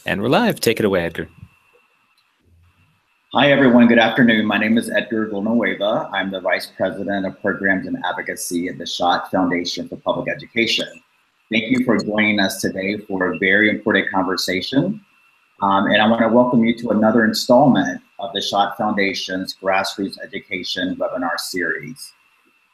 And we're live. Take it away, Edgar. Hi, everyone. Good afternoon. My name is Edgar Villanueva. I'm the Vice President of Programs and Advocacy at the Schott Foundation for Public Education. Thank you for joining us today for a very important conversation. And I want to welcome you to another installment of the Schott Foundation's Grassroots Education webinar series.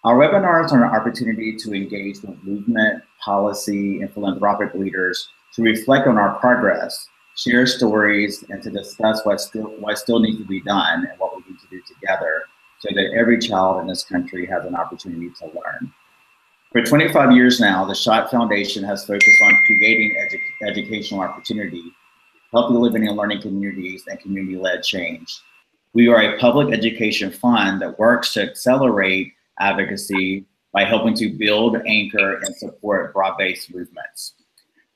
Our webinars are an opportunity to engage with movement, policy, and philanthropic leaders to reflect on our progress, share stories, and to discuss what still needs to be done and what we need to do together so that every child in this country has an opportunity to learn. For 25 years now, the Schott Foundation has focused on creating educational opportunity, healthy living and learning communities, and community-led change. We are a public education fund that works to accelerate advocacy by helping to build, anchor, and support broad-based movements.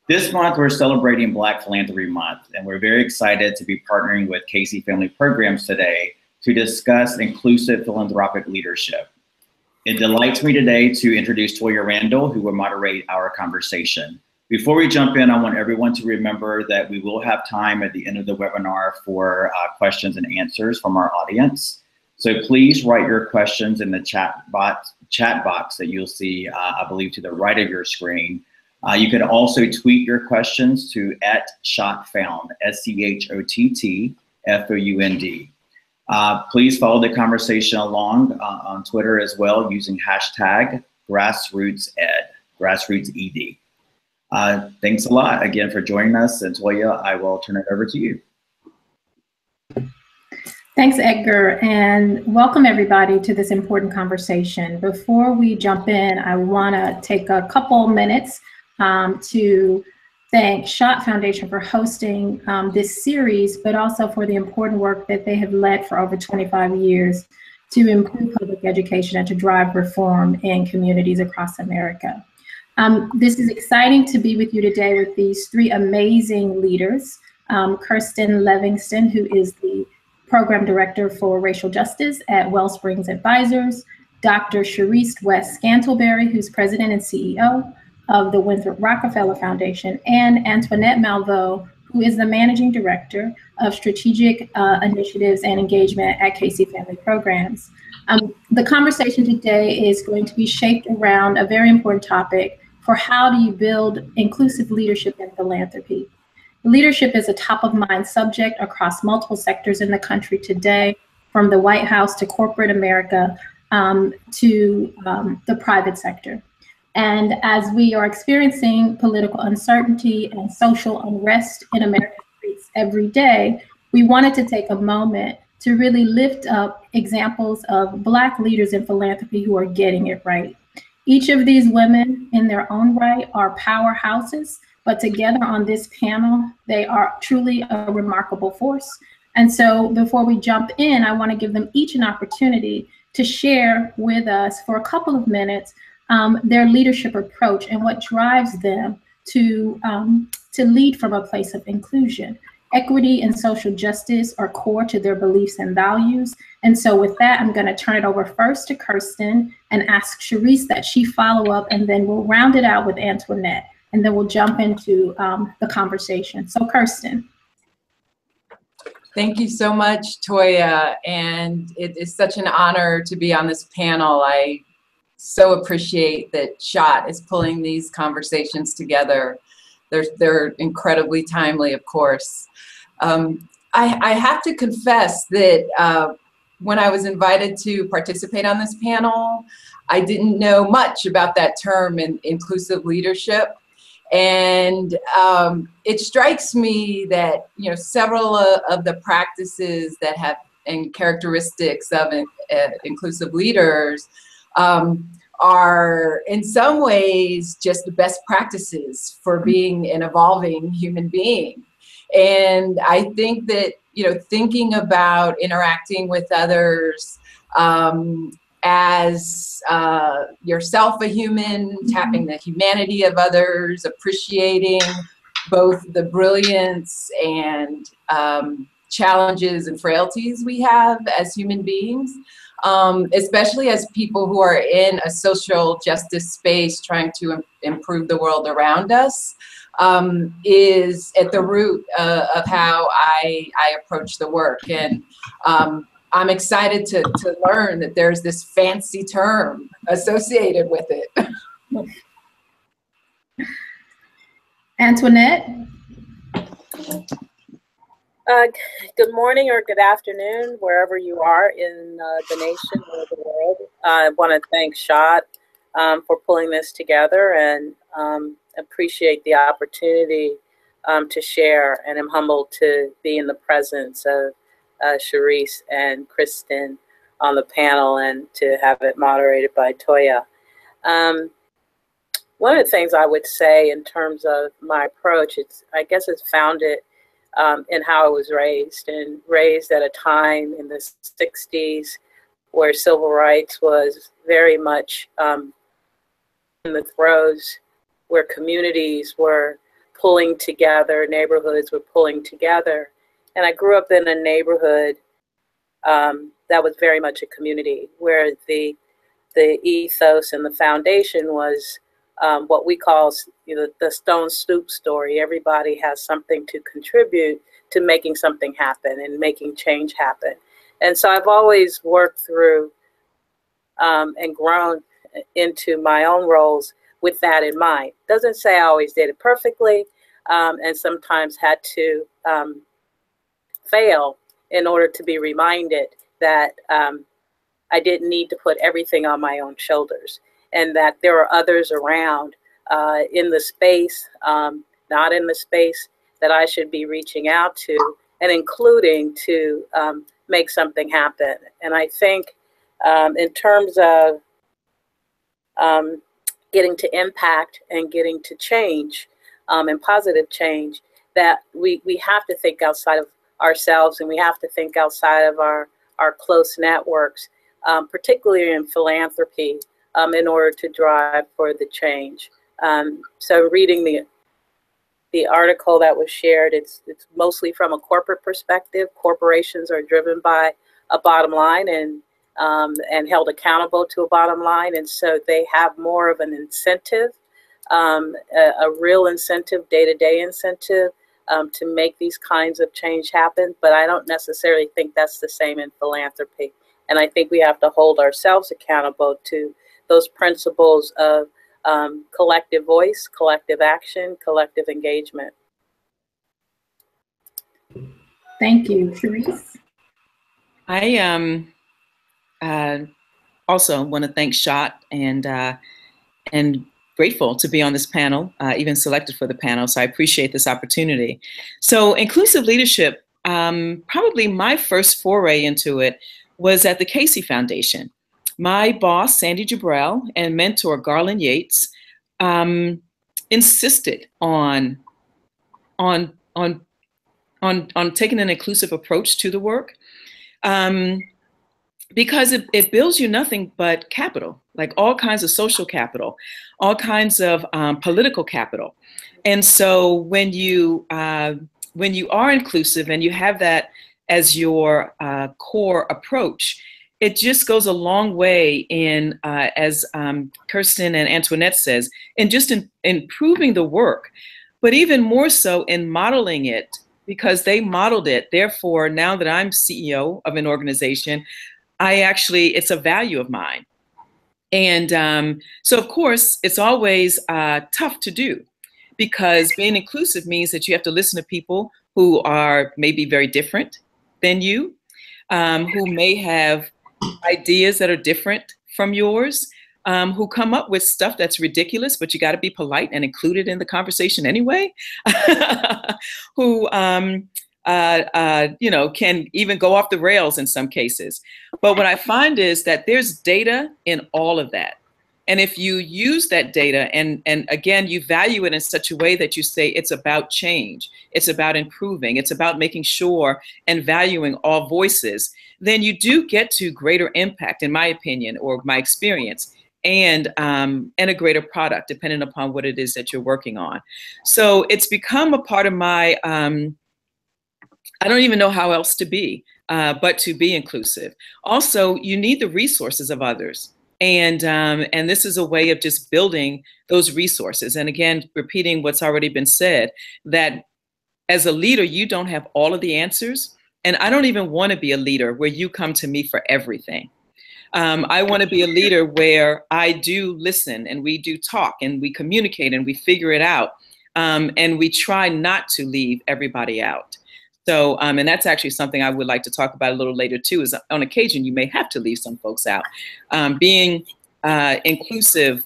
This month, we're celebrating Black Philanthropy Month, and we're very excited to be partnering with Casey Family Programs today to discuss inclusive philanthropic leadership. It delights me today to introduce Toya Randall, who will moderate our conversation. Before we jump in, I want everyone to remember that we will have time at the end of the webinar for questions and answers from our audience. So please write your questions in the chat box that you'll see, I believe, to the right of your screen. You can also tweet your questions to @SchottFound, SCHOTTFOUND. Please follow the conversation along on Twitter as well using hashtag GrassrootsEd, GrassrootsED. Thanks a lot again for joining us, and Toya, I will turn it over to you. Thanks, Edgar, and welcome everybody to this important conversation. Before we jump in, I want to take a couple minutes to thank Schott Foundation for hosting this series, but also for the important work that they have led for over 25 years to improve public education and to drive reform in communities across America. This is exciting to be with you today with these three amazing leaders. Kirsten Levingston, who is the Program Director for Racial Justice at Wellspring's Advisors, Dr. Sherece West-Scantlebury, who's President and CEO of the Winthrop Rockefeller Foundation, and Antoinette Malveaux, who is the Managing Director of Strategic Initiatives and Engagement at Casey Family Programs. The conversation today is going to be shaped around a very important topic for how do you build inclusive leadership in philanthropy. Leadership is a top-of-mind subject across multiple sectors in the country today, from the White House to corporate America to the private sector. And as we are experiencing political uncertainty and social unrest in American streets every day, we wanted to take a moment to really lift up examples of Black leaders in philanthropy who are getting it right. Each of these women in their own right are powerhouses, but together on this panel, they are truly a remarkable force. And so before we jump in, I want to give them each an opportunity to share with us for a couple of minutes their leadership approach and what drives them to lead from a place of inclusion. Equity and social justice are core to their beliefs and values. And so with that, I'm going to turn it over first to Kirsten and ask Sherece that she follow up, and then we'll round it out with Antoinette, and then we'll jump into the conversation. So Kirsten. Thank you so much, Toya. And it is such an honor to be on this panel. I so appreciate that Schott is pulling these conversations together. They're incredibly timely, of course. I have to confess that when I was invited to participate on this panel, I didn't know much about that term in inclusive leadership. And it strikes me that, you know, several of the practices that have and characteristics of inclusive leaders are in some ways just the best practices for being an evolving human being. And I think that, you know, thinking about interacting with others as yourself a human, tapping the humanity of others, appreciating both the brilliance and challenges and frailties we have as human beings, especially as people who are in a social justice space trying to improve the world around us. is at the root of how I approach the work. And I'm excited to learn that there's this fancy term associated with it. Antoinette? Good morning or good afternoon, wherever you are in the nation or the world. I want to thank Schott for pulling this together, and appreciate the opportunity to share, and I'm humbled to be in the presence of Sherece and Kirsten on the panel, and to have it moderated by Toya. One of the things I would say in terms of my approach, I guess it's founded in how I was raised, and raised at a time in the 60s where civil rights was very much in the throes, where communities were pulling together, neighborhoods were pulling together. And I grew up in a neighborhood that was very much a community, where the ethos and the foundation was what we call the stone soup story. Everybody has something to contribute to making something happen and making change happen. And so I've always worked through and grown into my own roles with that in mind. Doesn't say I always did it perfectly, and sometimes had to fail in order to be reminded that I didn't need to put everything on my own shoulders, and that there are others around in the space, not in the space, that I should be reaching out to and including to make something happen. And I think in terms of getting to impact and getting to change and positive change, that we have to think outside of ourselves, and we have to think outside of our close networks, particularly in philanthropy, in order to drive for the change. So reading the article that was shared, it's mostly from a corporate perspective. Corporations are driven by a bottom line and held accountable to a bottom line. And so they have more of an incentive, a real incentive, day-to-day incentive to make these kinds of change happen. But I don't necessarily think that's the same in philanthropy. And I think we have to hold ourselves accountable to those principles of collective voice, collective action, collective engagement. Thank you. Sherece? I also want to thank Schott, and grateful to be on this panel, even selected for the panel. So I appreciate this opportunity. So inclusive leadership, probably my first foray into it was at the Casey Foundation. My boss, Sandy Jabrell, and mentor, Garland Yates, insisted on taking an inclusive approach to the work, because it builds you nothing but capital, like all kinds of social capital, all kinds of political capital. And so when you are inclusive and you have that as your core approach, it just goes a long way in, as Kirsten and Antoinette says, in just improving the work, but even more so in modeling it, because they modeled it. Therefore, now that I'm CEO of an organization, it's a value of mine. And so of course, it's always tough to do, because being inclusive means that you have to listen to people who are maybe very different than you, who may have ideas that are different from yours, who come up with stuff that's ridiculous, but you got to be polite and include it in the conversation anyway, who can even go off the rails in some cases. But what I find is that there's data in all of that. And if you use that data and again, you value it in such a way that you say it's about change, it's about improving, it's about making sure and valuing all voices, then you do get to greater impact, in my opinion, or my experience, and a greater product, depending upon what it is that you're working on. So it's become a part of my, I don't even know how else to be, but to be inclusive. Also, you need the resources of others. And this is a way of just building those resources. And again, repeating what's already been said, that as a leader, you don't have all of the answers. And I don't even want to be a leader where you come to me for everything. I want to be a leader where I do listen and we do talk and we communicate and we figure it out. And we try not to leave everybody out. So, and that's actually something I would like to talk about a little later too, is on occasion, you may have to leave some folks out. Being inclusive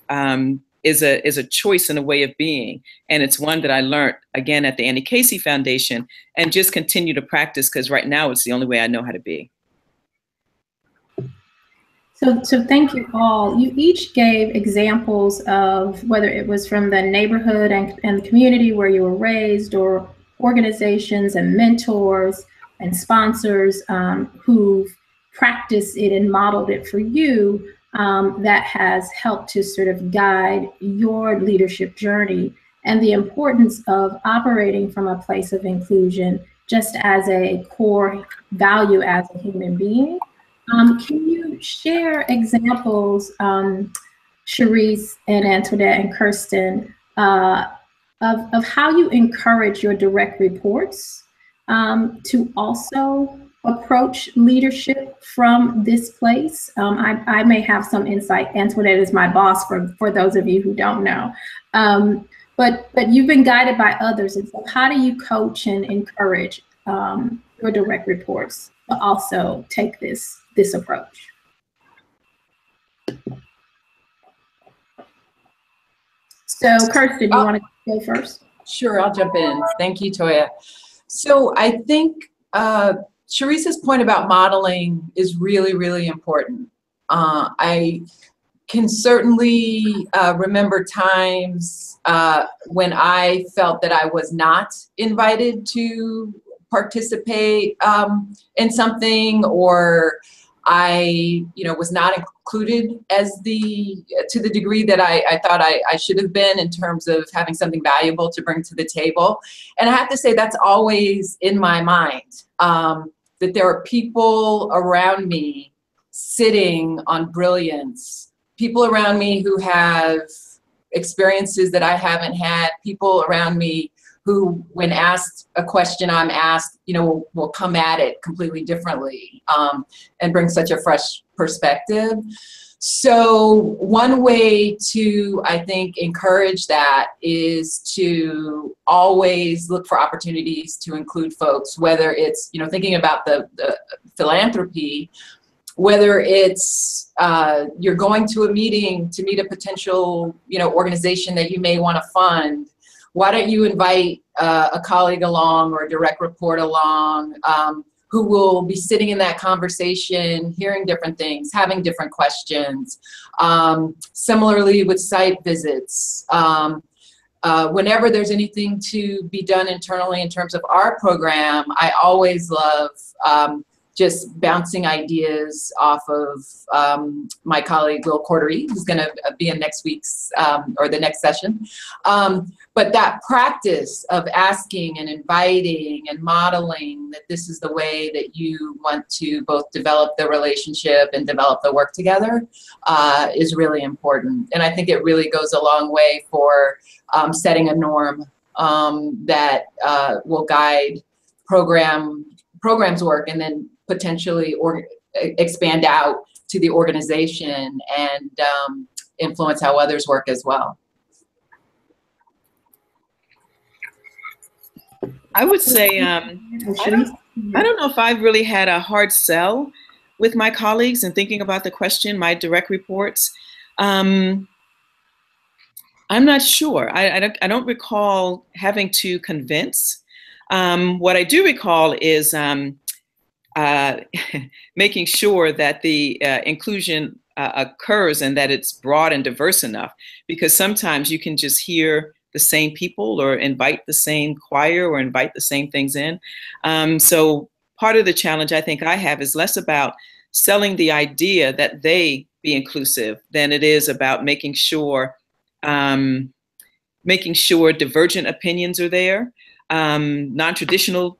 is a choice and a way of being. And it's one that I learned, again, at the Annie Casey Foundation, and just continue to practice, because right now it's the only way I know how to be. So thank you all. You each gave examples of whether it was from the neighborhood and the community where you were raised, or organizations and mentors and sponsors who've practiced it and modeled it for you, that has helped to sort of guide your leadership journey, and the importance of operating from a place of inclusion just as a core value as a human being. Can you share examples, Sherece and Antoinette and Kirsten, of how you encourage your direct reports to also approach leadership from this place? I may have some insight. Antoinette is my boss, for those of you who don't know. But you've been guided by others. And so how do you coach and encourage your direct reports to also take this approach? So Kirsten, you want to go first? Sure, I'll jump in. Thank you, Toya. So I think Sherece's point about modeling is really, really important. I can certainly remember times when I felt that I was not invited to participate in something, or I, was not included to the degree that I thought I should have been, in terms of having something valuable to bring to the table. And I have to say that's always in my mind, that there are people around me sitting on brilliance, people around me who have experiences that I haven't had, people around me who, when asked a question I'm asked, will come at it completely differently, and bring such a fresh perspective. So one way to, I think, encourage that is to always look for opportunities to include folks, whether it's, thinking about the philanthropy, whether it's you're going to a meeting to meet a potential, organization that you may want to fund. Why don't you invite a colleague along, or a direct report along, who will be sitting in that conversation, hearing different things, having different questions. Similarly with site visits, whenever there's anything to be done internally in terms of our program, I always love just bouncing ideas off of my colleague, Will Cordery, who's going to be in next week's or the next session. But that practice of asking and inviting and modeling that this is the way that you want to both develop the relationship and develop the work together is really important. And I think it really goes a long way for setting a norm that will guide programs work, and then potentially expand out to the organization and influence how others work as well. I would say, I don't know if I've really had a hard sell with my colleagues in thinking about the question, my direct reports. I'm not sure. I don't recall having to convince. What I do recall is making sure that the inclusion occurs and that it's broad and diverse enough, because sometimes you can just hear the same people or invite the same choir or invite the same things in. So part of the challenge I think I have is less about selling the idea that they be inclusive than it is about making sure divergent opinions are there, non-traditional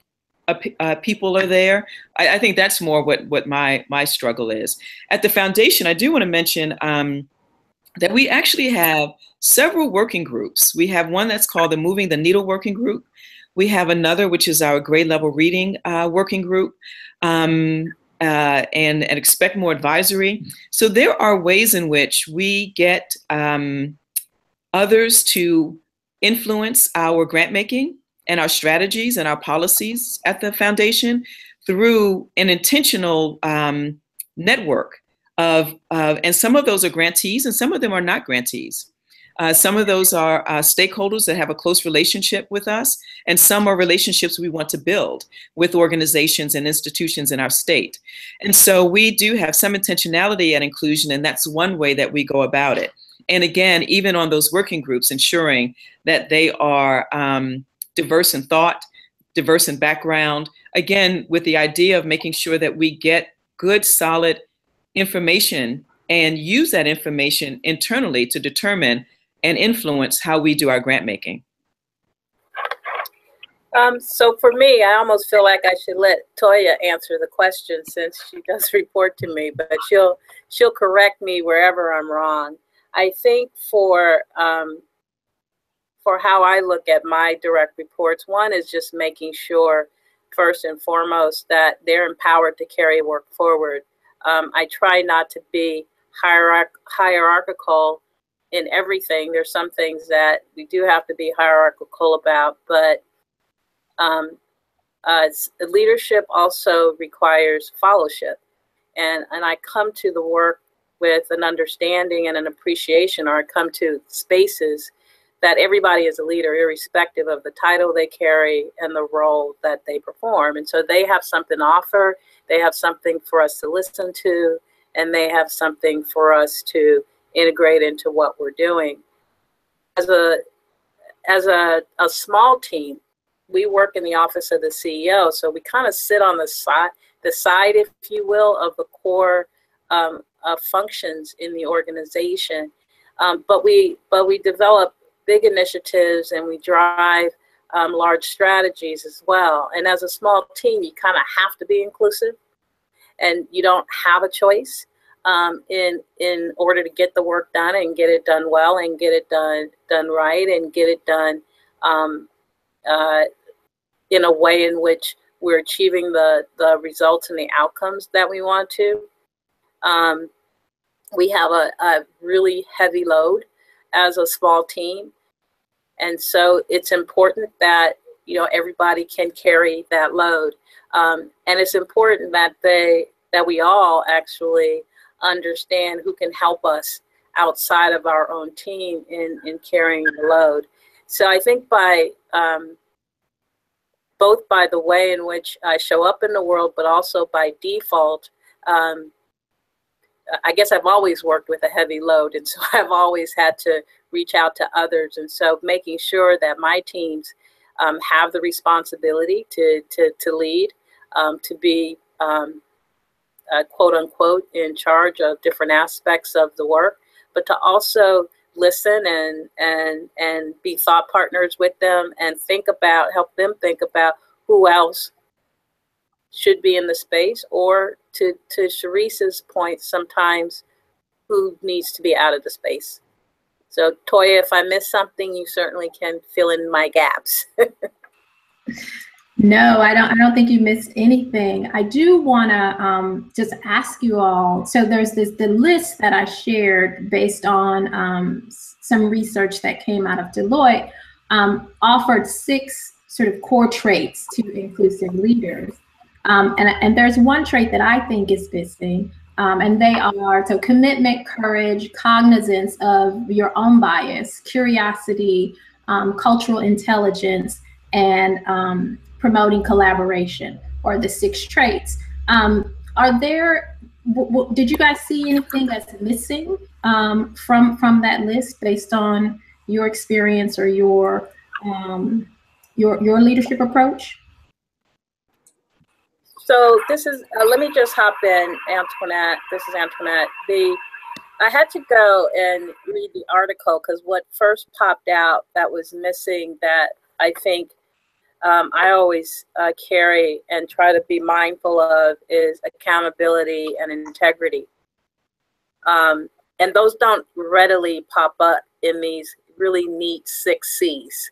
people are there. I think that's more what my struggle is. At the foundation, I do want to mention that we actually have several working groups. We have one that's called the Moving the Needle Working Group. We have another, which is our grade level reading working group, and Expect More Advisory. So there are ways in which we get others to influence our grant making and our strategies and our policies at the foundation through an intentional network of, and some of those are grantees and some of them are not grantees. Some of those are stakeholders that have a close relationship with us, and some are relationships we want to build with organizations and institutions in our state. And so we do have some intentionality at inclusion, and that's one way that we go about it. And again, even on those working groups, ensuring that they are diverse in thought, diverse in background, again, with the idea of making sure that we get good, solid information and use that information internally to determine and influence how we do our grant making. So for me, I almost feel like I should let Toya answer the question since she does report to me, but she'll correct me wherever I'm wrong. I think for how I look at my direct reports, one is just making sure, first and foremost, that they're empowered to carry work forward. I try not to be hierarchical in everything. There's some things that we do have to be hierarchical about, but leadership also requires fellowship. And I come to the work with an understanding and an appreciation, or I come to spaces that everybody is a leader, irrespective of the title they carry and the role that they perform. And so they have something to offer, they have something for us to listen to, and they have something for us to integrate into what we're doing. As a small team, we work in the office of the CEO, so we kind of sit on the side, if you will, of the core functions in the organization. But we develop big initiatives and we drive large strategies as well. And as a small team, you kind of have to be inclusive, and you don't have a choice in order to get the work done and get it done well and get it done right and get it done in a way in which we're achieving the results and the outcomes that we want to. We have a really heavy load as a small team. And so it's important that, everybody can carry that load. And it's important that we all actually understand who can help us outside of our own team in carrying the load. So I think both by the way in which I show up in the world, but also by default, I guess I've always worked with a heavy load, and so I've always had to reach out to others. And so making sure that my teams have the responsibility to lead, to be quote unquote in charge of different aspects of the work, but to also listen and be thought partners with them and help them think about who else should be in the space, or to Sherece's point, sometimes who needs to be out of the space. So Toya, if I miss something, you certainly can fill in my gaps. No, I don't think you missed anything. I do want to just ask you all. So there's the list that I shared based on some research that came out of Deloitte, offered 6 sort of core traits to inclusive leaders. And there's one trait that I think is missing, and they are so commitment, courage, cognizance of your own bias, curiosity, cultural intelligence, and promoting collaboration, or the 6 traits. Did you guys see anything that's missing from that list based on your experience or your leadership approach? So this is, let me just hop in, Antoinette. This is Antoinette. I had to go and read the article because what first popped out that was missing, that I think I always carry and try to be mindful of is accountability and integrity. And those don't readily pop up in these really neat 6 C's,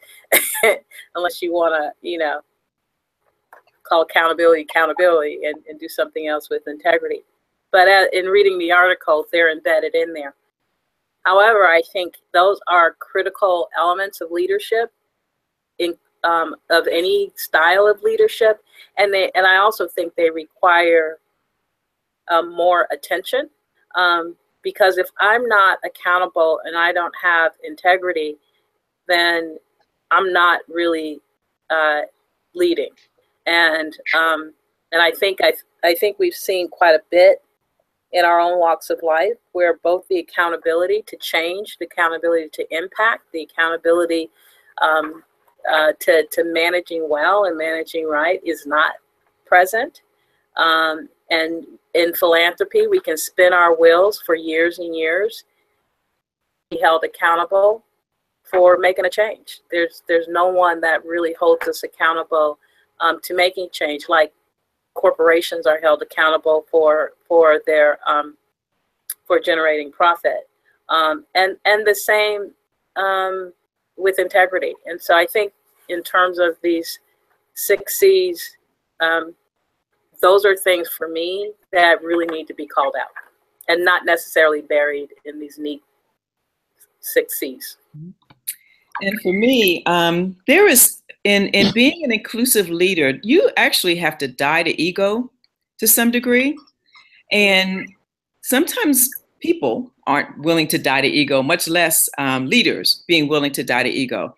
unless you want to, you know, call accountability and do something else with integrity. But in reading the article, they're embedded in there. However, I think those are critical elements of leadership, of any style of leadership, and I also think they require more attention, because if I'm not accountable and I don't have integrity, then I'm not really leading. And I think we've seen quite a bit in our own walks of life, where both the accountability to change, the accountability to impact, the accountability to managing well and managing right is not present. And in philanthropy, we can spin our wheels for years and years, be held accountable for making a change. There's no one that really holds us accountable to making change, like corporations are held accountable for their for generating profit, and the same with integrity. And so I think in terms of these 6 C's, those are things for me that really need to be called out and not necessarily buried in these neat 6 C's. And for me, there is, in being an inclusive leader, you actually have to die to ego to some degree. And sometimes people aren't willing to die to ego, much less leaders being willing to die to ego.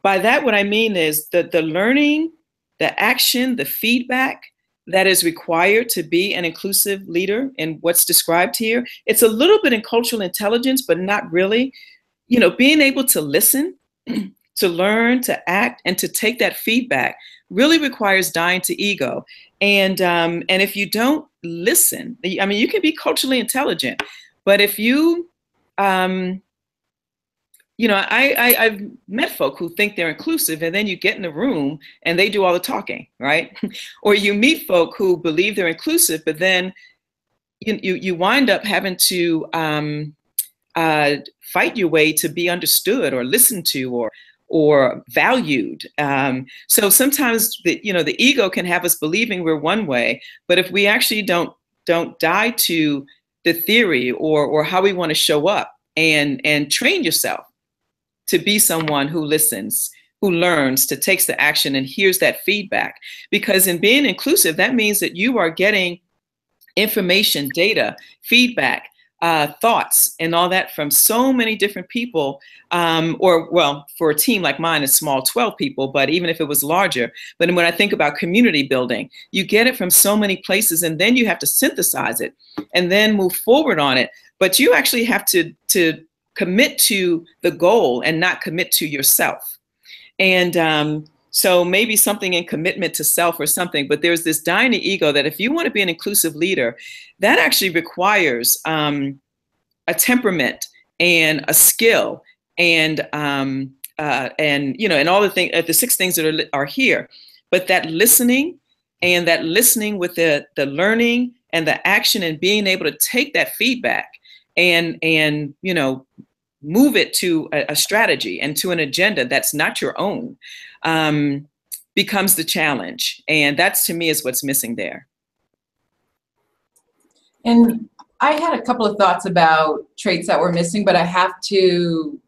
By that, what I mean is that the learning, the action, the feedback that is required to be an inclusive leader in what's described here, it's a little bit in cultural intelligence, but not really. You know, being able to listen, to learn, to act, and to take that feedback really requires dying to ego. And if you don't listen, I mean, you can be culturally intelligent, but if you, you know, I've met folk who think they're inclusive, and then you get in the room and they do all the talking, right? Or you meet folk who believe they're inclusive, but then you wind up having to fight your way to be understood or listened to or valued. So sometimes the ego can have us believing we're one way, but if we actually don't die to the theory or how we want to show up and train yourself to be someone who listens, who learns, to takes the action and hears that feedback. Because in being inclusive, that means that you are getting information, data, feedback, thoughts, and all that from so many different people, or well, for a team like mine, it's small, 12 people, but even if it was larger. But when I think about community building, you get it from so many places, and then you have to synthesize it and then move forward on it. But you actually have to commit to the goal and not commit to yourself. And so maybe something in commitment to self or something, but there's this dying to ego that if you want to be an inclusive leader, that actually requires a temperament and a skill and you know, and all the things, the 6 things that are here. But that listening with the learning and the action and being able to take that feedback and you know, move it to a strategy and to an agenda that's not your own, becomes the challenge. And that's, to me, is what's missing there. And I had a couple of thoughts about traits that were missing, but I have to,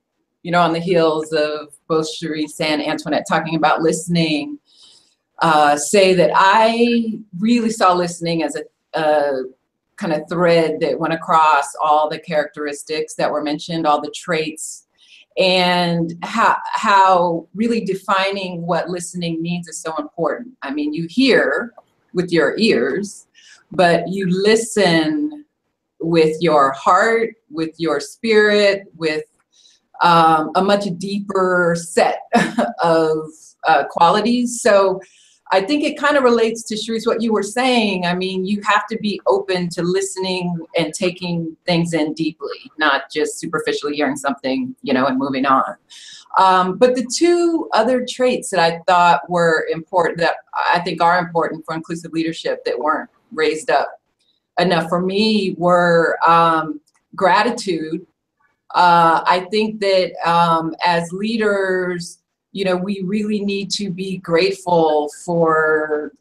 you know, on the heels of both Sherece and Antoinette talking about listening, say that I really saw listening as a kind of thread that went across all the characteristics that were mentioned, all the traits, and how really defining what listening means is so important. I mean, you hear with your ears, but you listen with your heart, with your spirit, with a much deeper set of qualities. So I think it kind of relates to, Sherece, what you were saying. I mean, you have to be open to listening and taking things in deeply, not just superficially hearing something, you know, and moving on. But the two other traits that I thought were important, that I think are important for inclusive leadership that weren't raised up enough for me, were gratitude. I think that as leaders, you know, we really need to be grateful for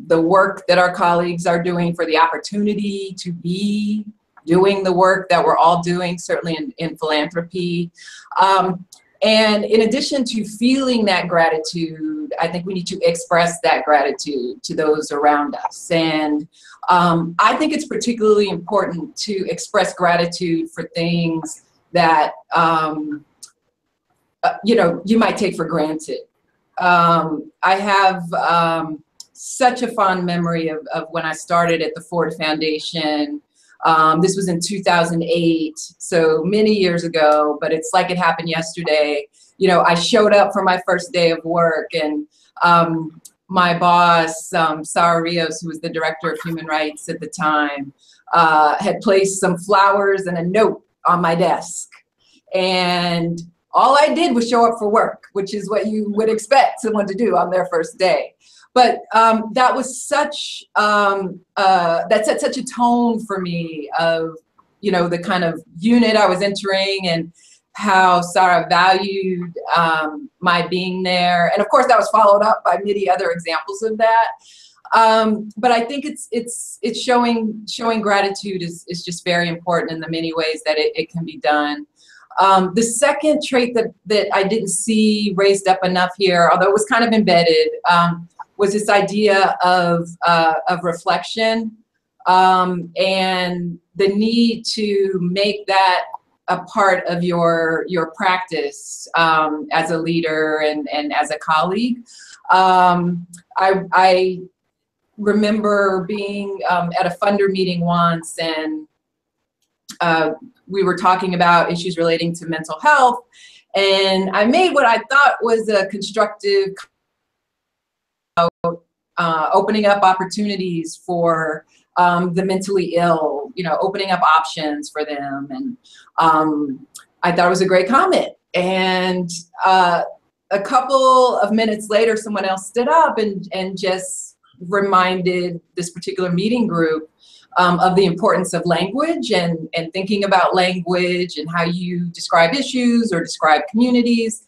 the work that our colleagues are doing, for the opportunity to be doing the work that we're all doing, certainly in philanthropy. And in addition to feeling that gratitude, I think we need to express that gratitude to those around us. And I think it's particularly important to express gratitude for things that, you know, you might take for granted. I have such a fond memory of when I started at the Ford Foundation. This was in 2008, so many years ago, but it's like it happened yesterday. You know, I showed up for my first day of work, and my boss, Sarah Rios, who was the director of human rights at the time, had placed some flowers and a note on my desk. And all I did was show up for work, which is what you would expect someone to do on their first day. But that was such, that set such a tone for me of, you know, the kind of unit I was entering and how Sarah valued my being there. And of course that was followed up by many other examples of that. But I think it's showing gratitude is just very important in the many ways that it can be done. The second trait that I didn't see raised up enough here, although it was kind of embedded, was this idea of reflection and the need to make that a part of your practice as a leader and as a colleague. I remember being at a funder meeting once, and we were talking about issues relating to mental health, and I made what I thought was a constructive opening up opportunities for the mentally ill, you know, opening up options for them. And I thought it was a great comment. And a couple of minutes later, someone else stood up and just reminded this particular meeting group of the importance of language and thinking about language and how you describe issues or describe communities.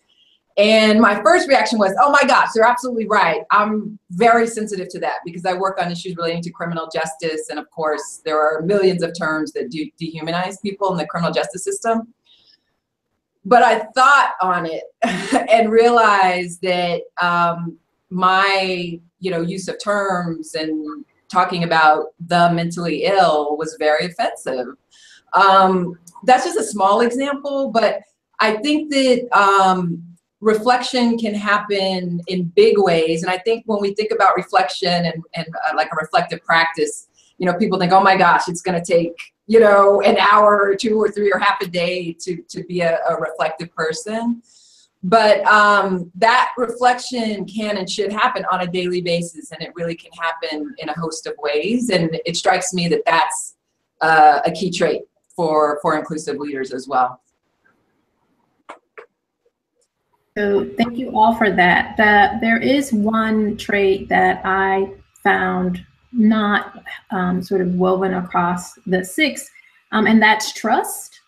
And my first reaction was, oh my gosh, you're absolutely right. I'm very sensitive to that because I work on issues relating to criminal justice. And of course, there are millions of terms that do dehumanize people in the criminal justice system. But I thought on it and realized that my use of terms and talking about the mentally ill was very offensive. That's just a small example, but I think that reflection can happen in big ways. And I think when we think about reflection and like a reflective practice, people think, oh my gosh, it's going to take, an hour or 2 or 3 or half a day to be a reflective person. But that reflection can and should happen on a daily basis, and it really can happen in a host of ways. And it strikes me that that's a key trait for inclusive leaders as well. So thank you all for that. There is one trait that I found not sort of woven across the 6, and that's trust.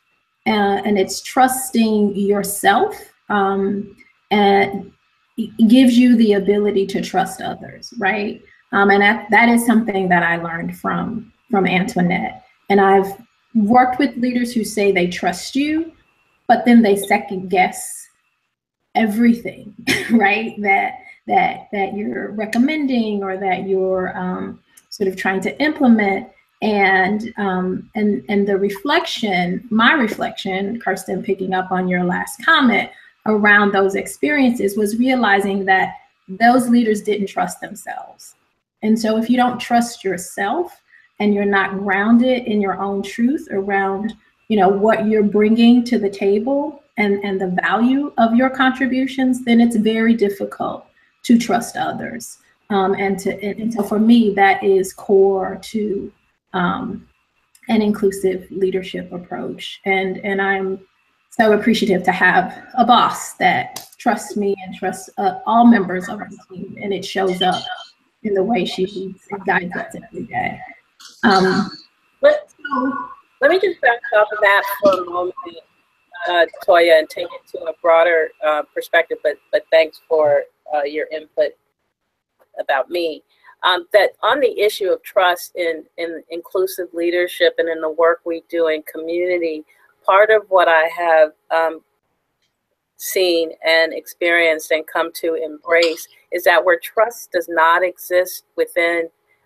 And it's trusting yourself, and it gives you the ability to trust others, right? And that is something that I learned from Antoinette. And I've worked with leaders who say they trust you, but then they second guess everything, right? That you're recommending or that you're sort of trying to implement. And the reflection, my reflection, Kirsten, picking up on your last comment around those experiences, was realizing that those leaders didn't trust themselves. And so if you don't trust yourself and you're not grounded in your own truth around, what you're bringing to the table and the value of your contributions, then it's very difficult to trust others. And so for me, that is core to an inclusive leadership approach. And I'm so appreciative to have a boss that trusts me and trusts all members of the team, and it shows up in the way she leads and guides us every day. Let me just back up that for a moment, Toya, and take it to a broader perspective, but thanks for your input about me. That on the issue of trust in inclusive leadership and in the work we do in community, part of what I have seen and experienced and come to embrace is that where trust does not exist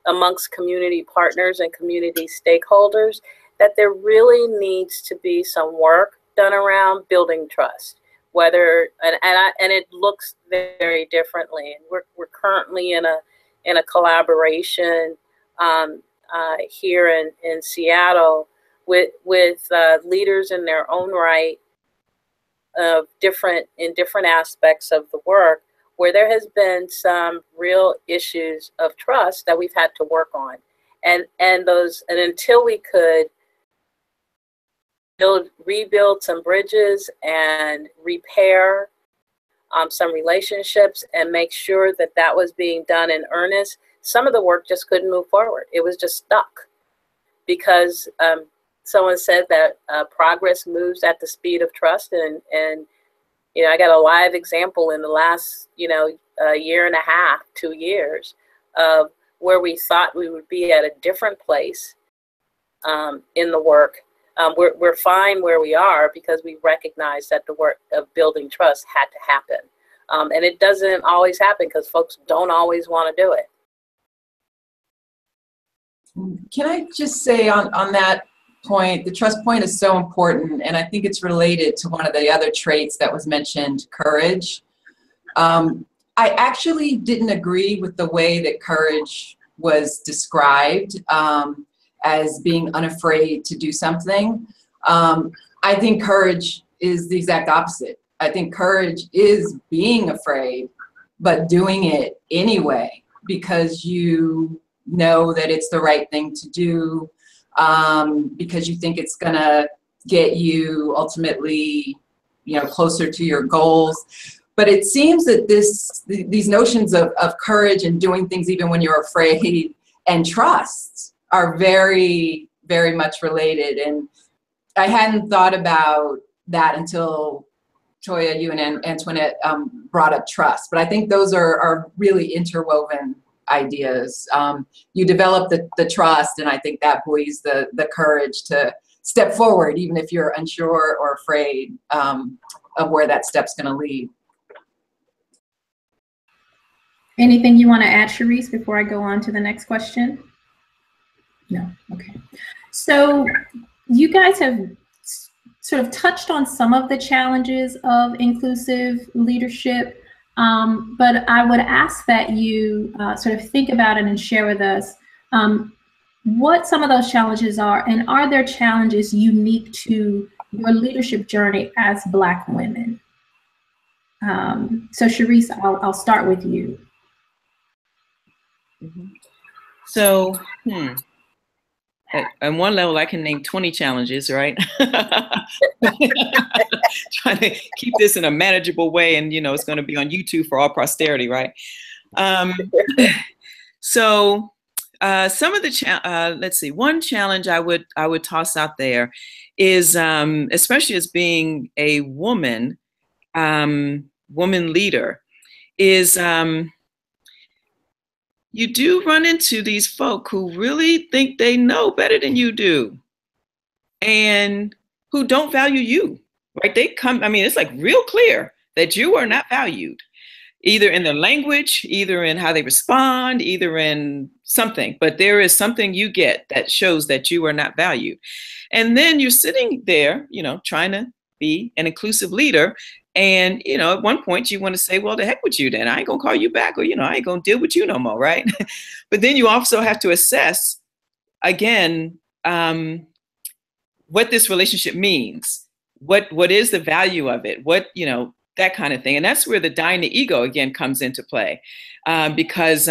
amongst community partners and community stakeholders, that there really needs to be some work done around building trust. And it looks very differently. And we're currently in a collaboration here in Seattle with leaders in their own right of different aspects of the work, where there has been some real issues of trust that we've had to work on, and until we could rebuild some bridges and repair some relationships and make sure that was being done in earnest, some of the work just couldn't move forward. It was just stuck because someone said that progress moves at the speed of trust, and I got a live example in the last year and a half, 2 years, of where we thought we would be at a different place in the work. We're fine where we are because we recognize that the work of building trust had to happen, and it doesn't always happen because folks don't always want to do it. Can I just say on that point, the trust point is so important, and I think it's related to one of the other traits that was mentioned, courage. I actually didn't agree with the way that courage was described as being unafraid to do something. I think courage is the exact opposite. I think courage is being afraid, but doing it anyway, because you know that it's the right thing to do, because you think it's gonna get you ultimately, closer to your goals. But it seems that these notions of courage and doing things even when you're afraid and trust are very, very much related. And I hadn't thought about that until Toya, you and Antoinette brought up trust. But I think those are really interwoven ideas. You develop the trust, and I think that buoys the courage to step forward, even if you're unsure or afraid of where that step's going to lead. Anything you want to add, Sherece, before I go on to the next question? No? Okay. So you guys have sort of touched on some of the challenges of inclusive leadership, but I would ask that you sort of think about it and share with us what some of those challenges are, and are there challenges unique to your leadership journey as Black women? So Sherece, I'll start with you. So, at one level, I can name 20 challenges, right? Trying to keep this in a manageable way, and it's going to be on YouTube for all posterity, right? So, some of the let's see. One challenge I would toss out there is, especially as being a woman leader, is you do run into these folk who really think they know better than you do, and who don't value you, right? They come, it's like real clear that you are not valued, either in their language, either in how they respond, either in something, but there is something you get that shows that you are not valued. And then you're sitting there, trying to be an inclusive leader. And, at one point you want to say, well, the heck with you then. I ain't going to call you back, or, I ain't going to deal with you no more, right? But then you also have to assess, again, what this relationship means. What is the value of it? What, that kind of thing. And that's where the dying the ego, again, comes into play. Because,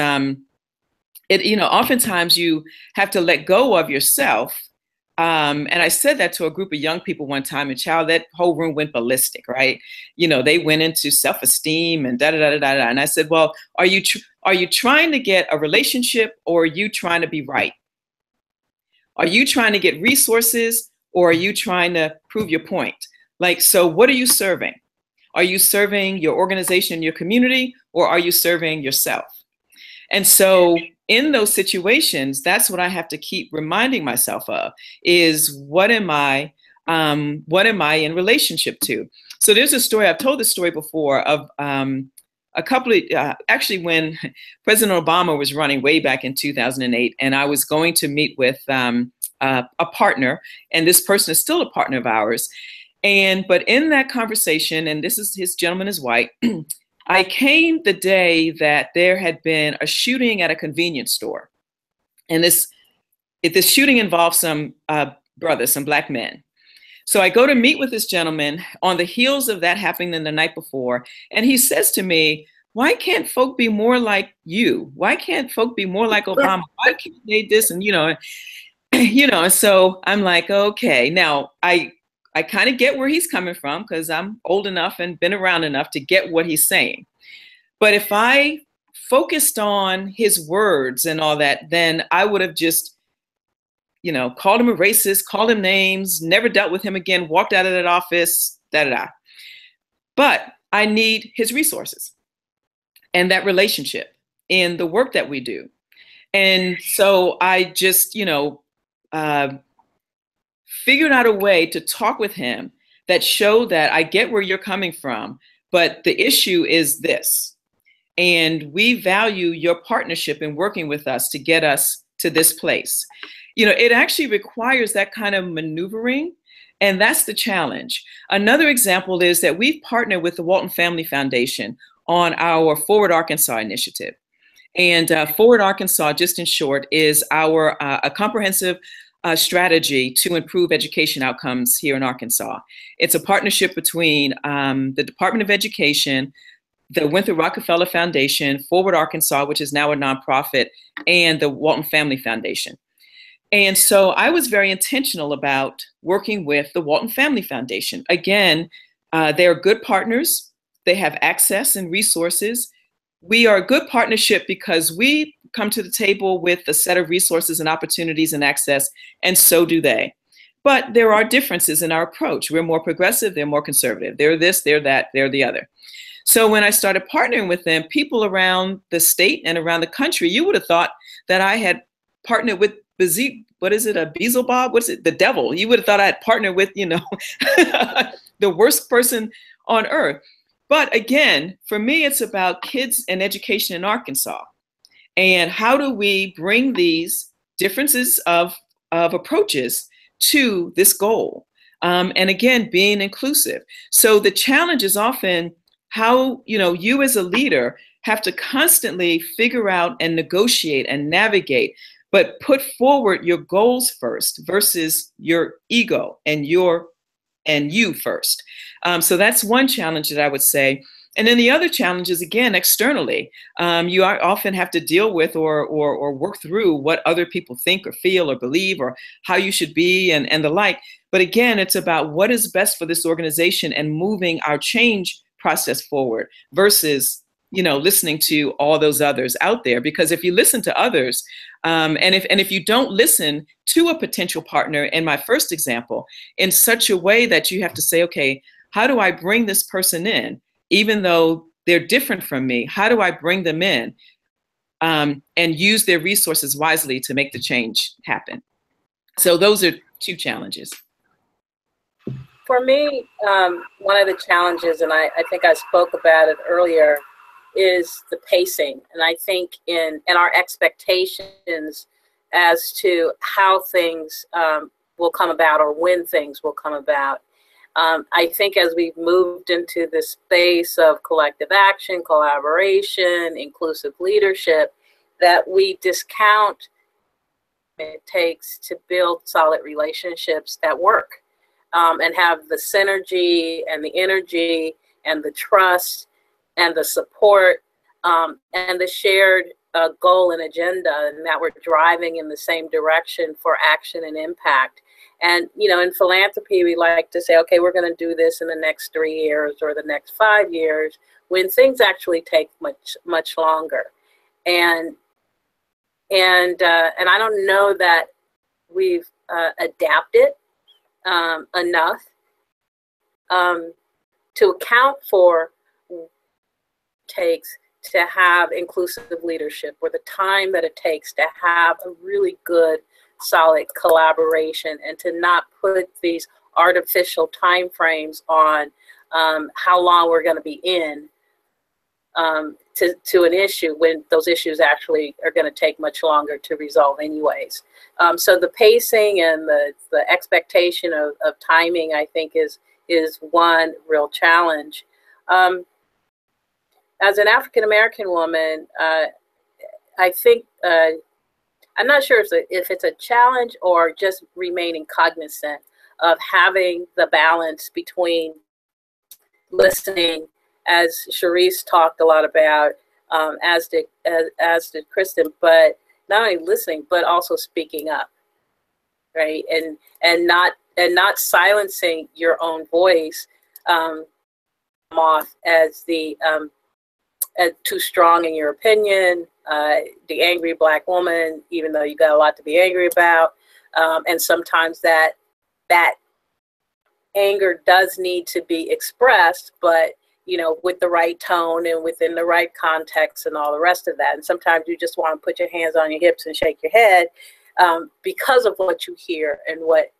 oftentimes you have to let go of yourself and I said that to a group of young people one time, and child, that whole room went ballistic, right? You know, they went into self-esteem and da-da-da-da-da. And I said, well, are you trying to get a relationship, or are you trying to be right? Are you trying to get resources, or are you trying to prove your point? Like, so what are you serving? Are you serving your organization, your community, or are you serving yourself? And so in those situations, that's what I have to keep reminding myself of, is what am I in relationship to? So there's a story, I've told this story before, of a couple of, actually when President Obama was running way back in 2008, and I was going to meet with a partner, and this person is still a partner of ours. But in that conversation, and his gentleman is white, I came the day that there had been a shooting at a convenience store. And this shooting involved some brothers, some black men. So I go to meet with this gentleman on the heels of that happening the night before. And he says to me, why can't folk be more like you? Why can't folk be more like Obama? Why can't they this? And, so I'm like, okay, now I kind of get where he's coming from, because I'm old enough and been around enough to get what he's saying. But if I focused on his words and all that, then I would have just, called him a racist, called him names, never dealt with him again, walked out of that office, da-da-da. But I need his resources and that relationship in the work that we do. And so I just, figured out a way to talk with him that showed that I get where you're coming from, but the issue is this. And we value your partnership in working with us to get us to this place. It actually requires that kind of maneuvering, and that's the challenge. Another example is that we've partnered with the Walton Family Foundation on our Forward Arkansas initiative. And Forward Arkansas, just in short, is our a comprehensive strategy to improve education outcomes here in Arkansas. It's a partnership between the Department of Education, the Winthrop Rockefeller Foundation, Forward Arkansas, which is now a nonprofit, and the Walton Family Foundation. And so I was very intentional about working with the Walton Family Foundation. Again, they're good partners. They have access and resources. We are a good partnership because we come to the table with a set of resources and opportunities and access, and so do they. But there are differences in our approach. We're more progressive, they're more conservative. They're this, they're that, they're the other. So when I started partnering with them, people around the state and around the country, you would have thought that I had partnered with Beelzebub? What's it? The devil. You would have thought I had partnered with, the worst person on earth. But again, for me, it's about kids and education in Arkansas. And how do we bring these differences of approaches to this goal? And again, being inclusive. So the challenge is often how, you as a leader have to constantly figure out and negotiate and navigate, but put forward your goals first versus your ego and you first. So that's one challenge that I would say. And then the other challenge is, again, externally. You often have to deal with or work through what other people think or feel or believe or how you should be and the like. But again, it's about what is best for this organization and moving our change process forward versus, listening to all those others out there. Because if you listen to others, and if you don't listen to a potential partner, in my first example, in such a way that you have to say, okay, how do I bring this person in? Even though they're different from me, how do I bring them in and use their resources wisely to make the change happen? So those are two challenges. For me, one of the challenges, and I think I spoke about it earlier, is the pacing. And I think in our expectations as to how things will come about or when things will come about. I think as we've moved into this space of collective action, collaboration, inclusive leadership, that we discount what it takes to build solid relationships that work and have the synergy and the energy and the trust and the support and the shared goal and agenda, and that we're driving in the same direction for action and impact. And, you know, in philanthropy, we like to say, okay, we're going to do this in the next 3 years or the next 5 years, when things actually take much longer. And I don't know that we've adapted enough to account for what it takes to have inclusive leadership, or the time that it takes to have a really good, solid collaboration, and to not put these artificial time frames on how long we're going to be in to an issue, when those issues actually are going to take much longer to resolve anyways. So the pacing and the expectation of timing, I think, is one real challenge. As an African-American woman, I think, I'm not sure if it's a challenge or just remaining cognizant of having the balance between listening, as Sherece talked a lot about, as did Kirsten, but not only listening, but also speaking up, right? And not silencing your own voice off as too strong in your opinion, the angry Black woman, even though you got a lot to be angry about. And sometimes that anger does need to be expressed, but, you know, with the right tone and within the right context and all the rest of that. And sometimes you just want to put your hands on your hips and shake your head because of what you hear and what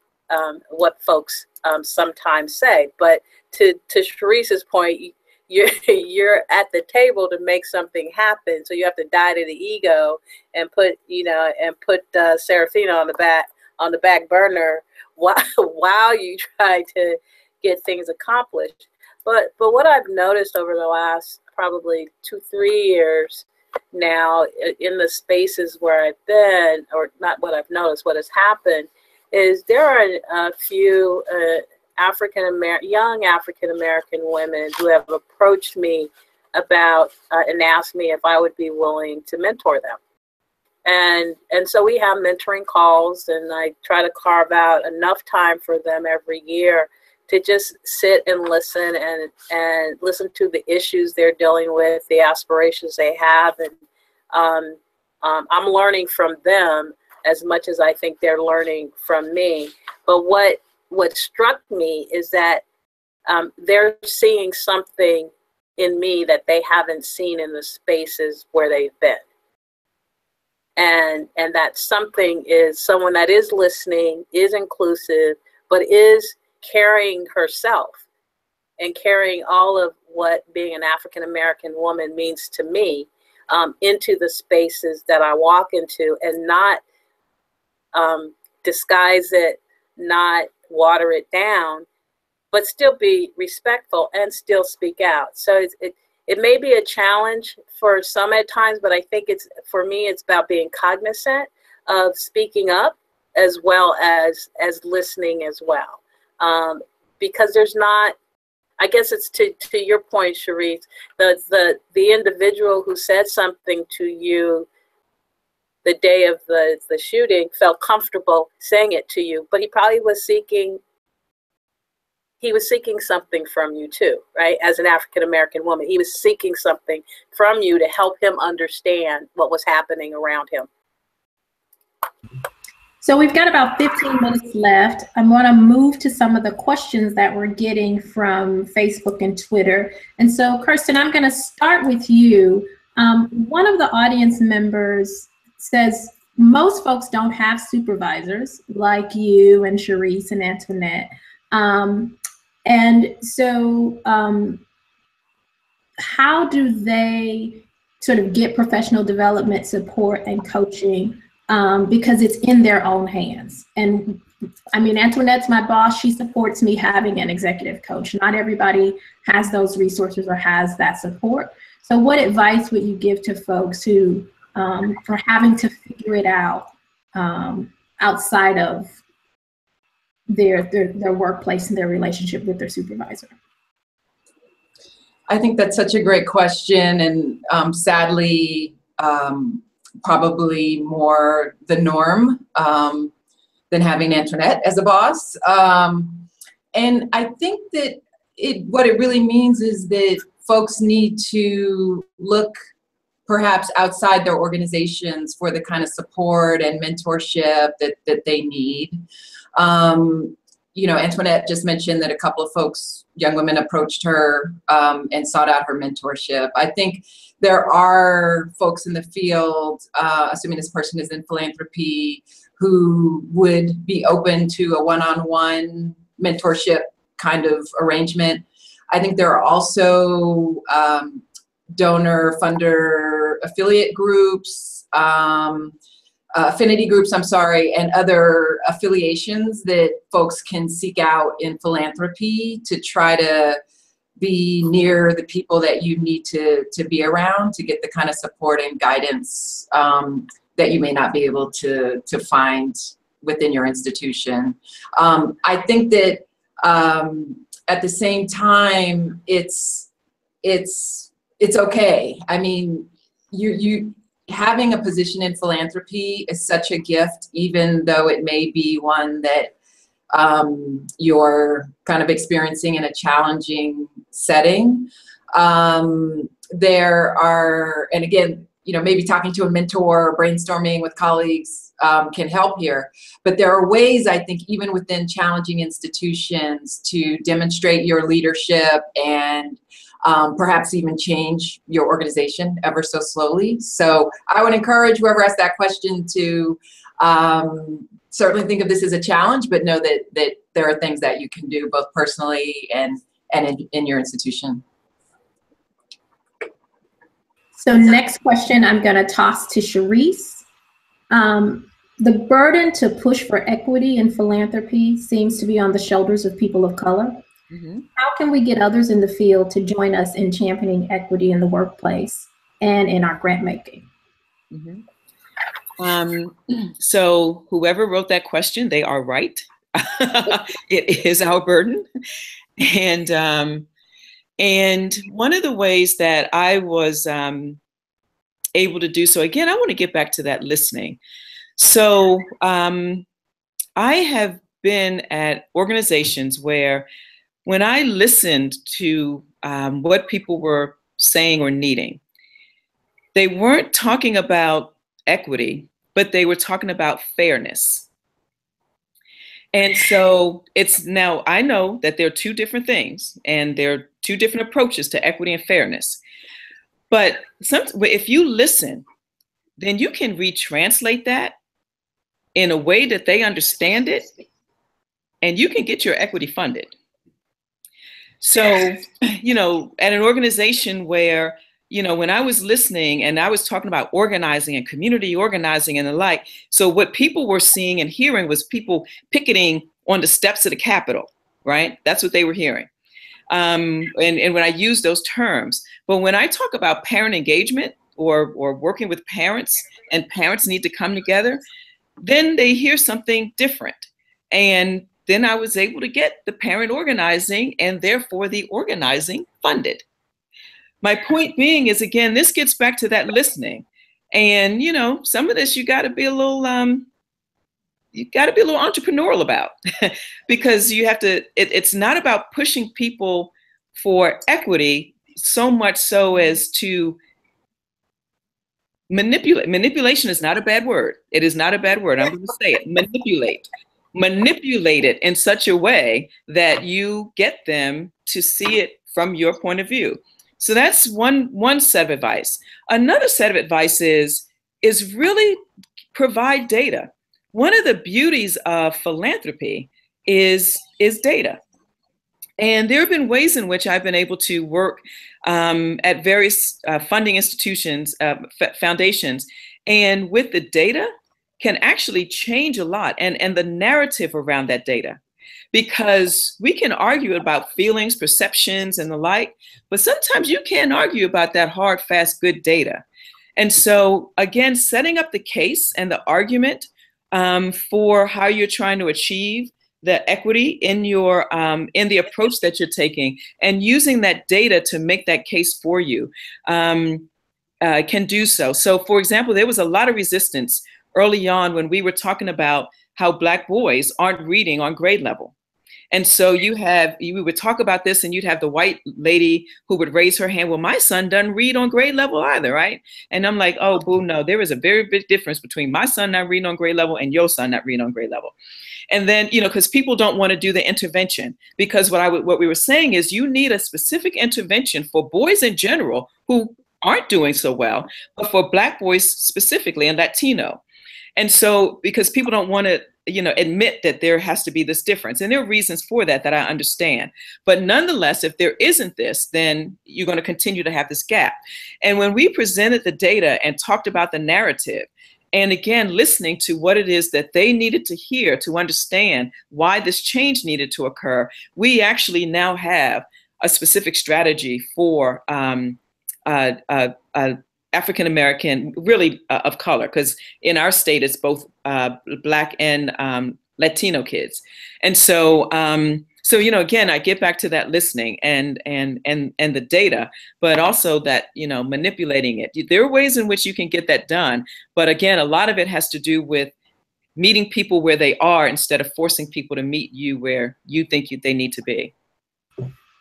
folks sometimes say. But to Sherece's point, you're at the table to make something happen, so you have to die to the ego and put Serafina on the back burner while you try to get things accomplished. But what I've noticed over the last probably 2-3 years now in the spaces where I've been, or not what I've noticed, what has happened, is there are a few young African-American women who have approached me about and asked me if I would be willing to mentor them. And so we have mentoring calls, and I try to carve out enough time for them every year to just sit and listen and listen to the issues they're dealing with, the aspirations they have. And I'm learning from them as much as I think they're learning from me. But what struck me is that they're seeing something in me that they haven't seen in the spaces where they've been. And that something is someone that is listening, is inclusive, but is carrying herself and carrying all of what being an African-American woman means to me into the spaces that I walk into, and not disguise it, not water it down, but still be respectful and still speak out. So it may be a challenge for some at times, but I think for me, it's about being cognizant of speaking up as well as listening as well. Because there's not, I guess it's to your point, Sherece, the individual who said something to you the day of the shooting felt comfortable saying it to you, but he probably was seeking something from you too, right? As an African-American woman, he was seeking something from you to help him understand what was happening around him. So we've got about 15 minutes left. I want to move to some of the questions that we're getting from Facebook and Twitter. And so, Kirsten, I'm going to start with you. One of the audience members says most folks don't have supervisors like you and Sherece and Antoinette. And so how do they sort of get professional development support and coaching because it's in their own hands? And I mean, Antoinette's my boss. She supports me having an executive coach. Not everybody has those resources or has that support. So what advice would you give to folks who for having to figure it out outside of their workplace and their relationship with their supervisor? I think that's such a great question, and sadly, probably more the norm than having Antoinette as a boss. And I think that what it really means is that folks need to look perhaps outside their organizations for the kind of support and mentorship that they need. You know, Antoinette just mentioned that a couple of folks, young women, approached her and sought out her mentorship. I think there are folks in the field, assuming this person is in philanthropy, who would be open to a one-on-one mentorship kind of arrangement. I think there are also donor, funder, affiliate groups, affinity groups, I'm sorry, and other affiliations that folks can seek out in philanthropy to try to be near the people that you need to be around to get the kind of support and guidance that you may not be able to find within your institution. I think that at the same time, it's okay. I mean, you having a position in philanthropy is such a gift, even though it may be one that you're kind of experiencing in a challenging setting. There are, and again, you know, maybe talking to a mentor or brainstorming with colleagues can help here. But there are ways, I think, even within challenging institutions to demonstrate your leadership and perhaps even change your organization ever so slowly. So I would encourage whoever asked that question to certainly think of this as a challenge, but know that there are things that you can do both personally and in your institution. So next question I'm going to toss to Sherece. The burden to push for equity in philanthropy seems to be on the shoulders of people of color. Mm-hmm. How can we get others in the field to join us in championing equity in the workplace and in our grant making? Mm-hmm. So whoever wrote that question, they are right. It is our burden. And one of the ways that I was able to do so, again, I want to get back to that listening. So I have been at organizations where when I listened to what people were saying or needing, they weren't talking about equity, but they were talking about fairness. And so it's now, I know that there are two different things and there are two different approaches to equity and fairness. But if you listen, then you can retranslate that in a way that they understand it, and you can get your equity funded. So, you know, at an organization where, you know, when I was listening and I was talking about organizing and community organizing and the like, so what people were seeing and hearing was people picketing on the steps of the Capitol, right? That's what they were hearing. And when I use those terms, but when I talk about parent engagement or working with parents and parents need to come together, then they hear something different. And then I was able to get the parent organizing and therefore the organizing funded. My point being is, again, this gets back to that listening. And, you know, some of this you got to be a little entrepreneurial about because you have to, it's not about pushing people for equity so much so as to manipulate. Manipulation is not a bad word. It is not a bad word. I'm going to say it. Manipulate it in such a way that you get them to see it from your point of view. So that's one set of advice. Another set of advice is really provide data. One of the beauties of philanthropy is data. And there have been ways in which I've been able to work at various funding institutions, foundations, and with the data can actually change a lot and the narrative around that data. Because we can argue about feelings, perceptions, and the like, but sometimes you can't argue about that hard, fast, good data. And so, again, setting up the case and the argument for how you're trying to achieve the equity in your in the approach that you're taking, and using that data to make that case for you can do so. So, for example, there was a lot of resistance early on when we were talking about how Black boys aren't reading on grade level. And so we would talk about this, and you'd have the white lady who would raise her hand. Well, my son doesn't read on grade level either, right? And I'm like, oh, boo, no, there is a very big difference between my son not reading on grade level and your son not reading on grade level. And then, because people don't want to do the intervention, because what we were saying is you need a specific intervention for boys in general who aren't doing so well, but for Black boys specifically and Latino. And so, because people don't want to, admit that there has to be this difference. And there are reasons for that I understand. But nonetheless, if there isn't this, then you're going to continue to have this gap. And when we presented the data and talked about the narrative, and again, listening to what it is that they needed to hear to understand why this change needed to occur, we actually now have a specific strategy for African-American, really of color, because in our state, it's both Black and Latino kids. And so, again, I get back to that listening and the data, but also that, manipulating it. There are ways in which you can get that done. But again, a lot of it has to do with meeting people where they are instead of forcing people to meet you where you think they need to be.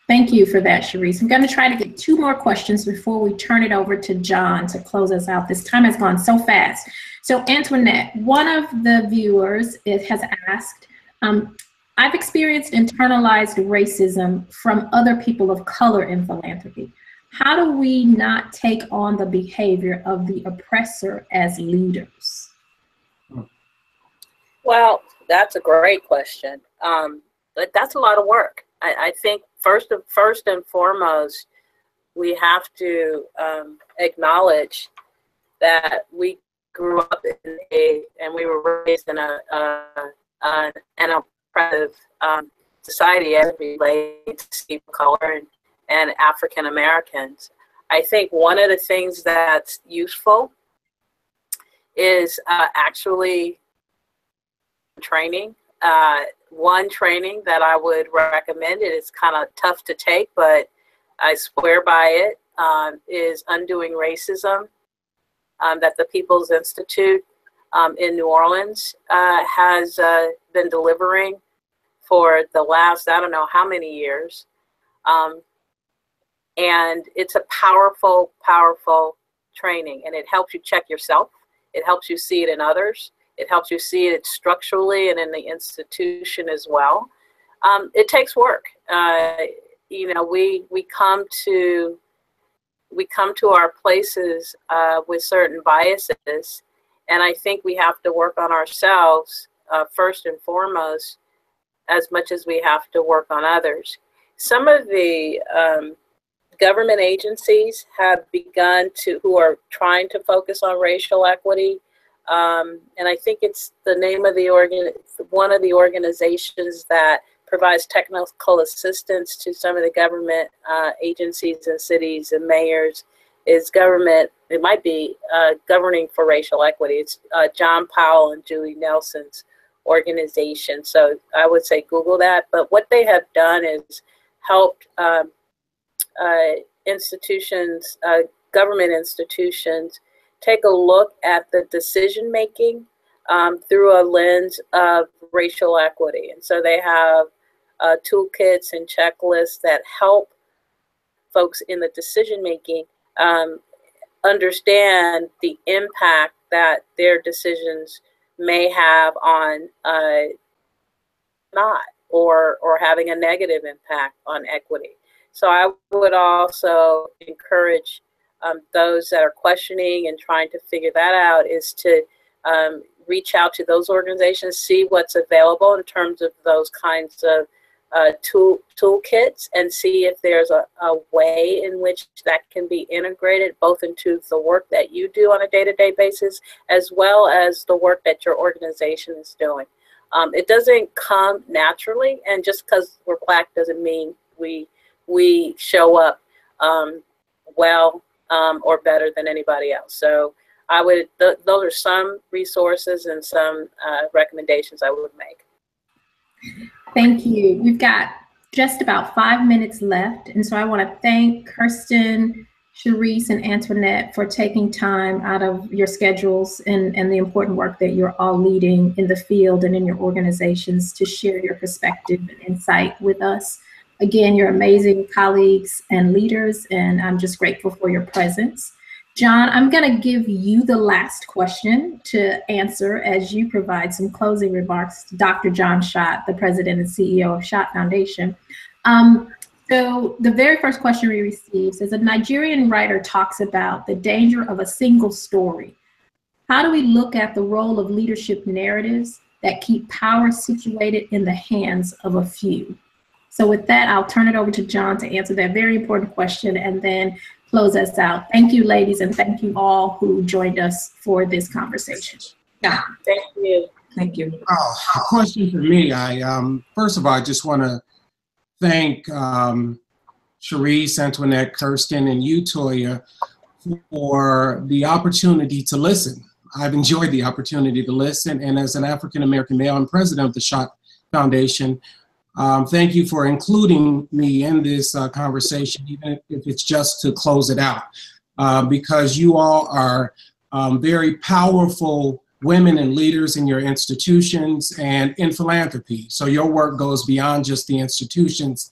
Thank you for that, Sherece. I'm going to try to get 2 more questions before we turn it over to John to close us out. This time has gone so fast. So Antoinette, one of the viewers has asked, I've experienced internalized racism from other people of color in philanthropy. How do we not take on the behavior of the oppressor as leaders? Well, that's a great question. But that's a lot of work. I think first and foremost, we have to acknowledge that we grew up and we were raised in an oppressive society as it relates to people of color and African Americans. I think one of the things that's useful is actually training. One training that I would recommend, it is kind of tough to take, but I swear by it, is Undoing Racism, that the People's Institute in New Orleans has been delivering for the last, I don't know how many years. And it's a powerful, powerful training, and it helps you check yourself. It helps you see it in others. It helps you see it structurally and in the institution as well. It takes work. We come to our places with certain biases, and I think we have to work on ourselves first and foremost, as much as we have to work on others. Some of the government agencies have begun who are trying to focus on racial equity. And I think it's the name of one of the organizations that provides technical assistance to some of the government agencies and cities and mayors is government. It might be Governing for Racial Equity. It's John Powell and Julie Nelson's organization. So I would say Google that. But what they have done is helped institutions, government institutions, take a look at the decision-making through a lens of racial equity. And so they have toolkits and checklists that help folks in the decision-making understand the impact that their decisions may have on not, or having a negative impact on equity. So I would also encourage those that are questioning and trying to figure that out is to reach out to those organizations, see what's available in terms of those kinds of toolkits, and see if there's a way in which that can be integrated both into the work that you do on a day-to-day basis, as well as the work that your organization is doing. It doesn't come naturally, and just because we're Black doesn't mean we show up well or better than anybody else. So I would, those are some resources and some recommendations I would make. Thank you. We've got just about 5 minutes left. And so I want to thank Kirsten, Sherece and Antoinette, for taking time out of your schedules and the important work that you're all leading in the field and in your organizations to share your perspective and insight with us. Again, you're amazing colleagues and leaders, and I'm just grateful for your presence. John, I'm going to give you the last question to answer as you provide some closing remarks. Dr. John Schott, the president and CEO of Schott Foundation. So the very first question we received says, a Nigerian writer talks about the danger of a single story. How do we look at the role of leadership narratives that keep power situated in the hands of a few? So with that, I'll turn it over to John to answer that very important question and then close us out. Thank you, ladies, and thank you all who joined us for this conversation. Yeah, thank you. Thank you. A question for me. First of all, I just want to thank Sherece, Antoinette, Kirsten, and you, Toya, for the opportunity to listen. I've enjoyed the opportunity to listen, and as an African-American male and president of the Schott Foundation, thank you for including me in this conversation, even if it's just to close it out, because you all are very powerful women and leaders in your institutions and in philanthropy. So your work goes beyond just the institutions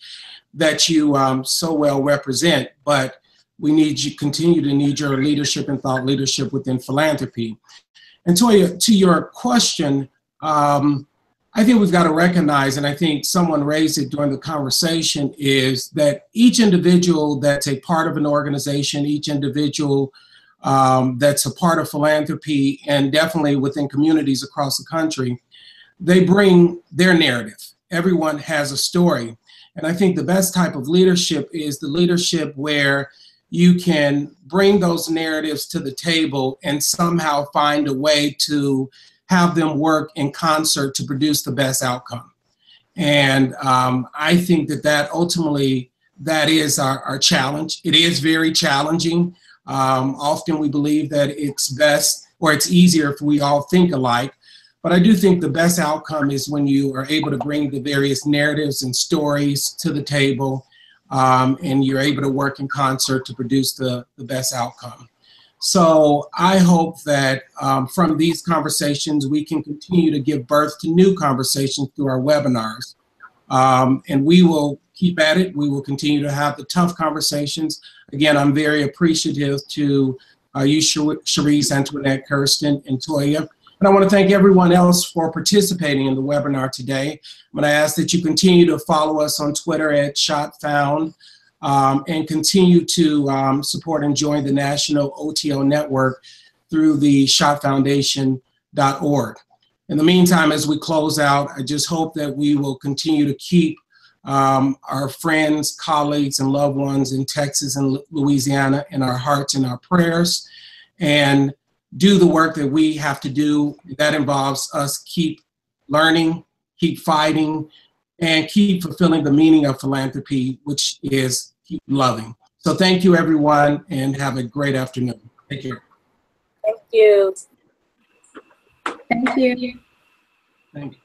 that you so well represent, but we need you, continue to need your leadership and thought leadership within philanthropy. And Toya, to your question, I think we've got to recognize, and I think someone raised it during the conversation, is that each individual that's a part of an organization, each individual that's a part of philanthropy, and definitely within communities across the country, they bring their narrative. Everyone has a story. And I think the best type of leadership is the leadership where you can bring those narratives to the table and somehow find a way to have them work in concert to produce the best outcome. And I think that ultimately, that is our challenge. It is very challenging. Often we believe that it's best, or it's easier if we all think alike. But I do think the best outcome is when you are able to bring the various narratives and stories to the table, and you're able to work in concert to produce the best outcome. So I hope that from these conversations, we can continue to give birth to new conversations through our webinars. And we will keep at it. We will continue to have the tough conversations. Again, I'm very appreciative to you, Sherece, Antoinette, Kirsten, and Toya. And I want to thank everyone else for participating in the webinar today. I'm going to ask that you continue to follow us on Twitter at SchottFound, and continue to support and join the National OTO Network through the SchottFoundation.org. In the meantime, as we close out, I just hope that we will continue to keep our friends, colleagues, and loved ones in Texas and Louisiana in our hearts and our prayers, and do the work that we have to do. That involves us keep learning, keep fighting, and keep fulfilling the meaning of philanthropy, which is keep loving. So thank you, everyone, and have a great afternoon. Take care. Thank you. Thank you. Thank you.